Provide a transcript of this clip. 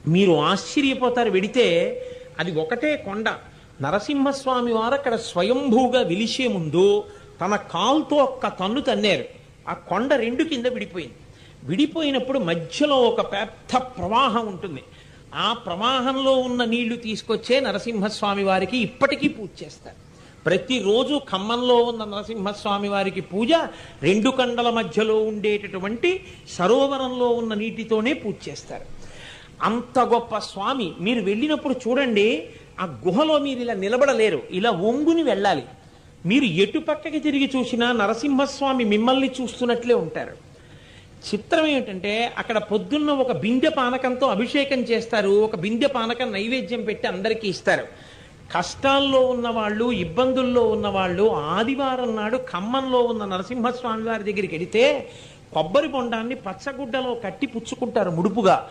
మీరు ఆశ్చర్యపోతారు. వెడితే అది ఒకటే కొండ. నరసింహస్వామి వారు అక్కడ స్వయంభూగా వెలిసే ముందు తన కాలుతో ఒక్క తన్ను తన్నారు. ఆ కొండ రెండు కింద విడిపోయింది. విడిపోయినప్పుడు మధ్యలో ఒక పెద్ద ప్రవాహం ఉంటుంది. ఆ ప్రవాహంలో ఉన్న నీళ్లు తీసుకొచ్చే నరసింహస్వామి వారికి ఇప్పటికీ పూజ చేస్తారు. ప్రతిరోజు ఖమ్మంలో ఉన్న నరసింహస్వామి వారికి పూజ రెండు కొండల మధ్యలో ఉండేటటువంటి సరోవరంలో ఉన్న నీటితోనే పూజ చేస్తారు. అంత గొప్ప స్వామి. మీరు వెళ్ళినప్పుడు చూడండి, ఆ గుహలో మీరు ఇలా నిలబడలేరు, ఇలా ఒంగుని వెళ్ళాలి. మీరు ఎటు పక్కకి తిరిగి చూసినా నరసింహస్వామి మిమ్మల్ని చూస్తున్నట్లే ఉంటారు. చిత్రం ఏమిటంటే అక్కడ పొద్దున్న ఒక బిందె పానకంతో అభిషేకం చేస్తారు. ఒక బిందె పానకం నైవేద్యం పెట్టి అందరికీ ఇస్తారు. కష్టాల్లో ఉన్నవాళ్ళు, ఇబ్బందుల్లో ఉన్నవాళ్ళు ఆదివారం నాడు ఖమ్మంలో ఉన్న నరసింహస్వామి వారి దగ్గరికి వెడితే కొబ్బరి బొండాన్ని పచ్చగుడ్డలో కట్టి పుచ్చుకుంటారు ముడుపుగా.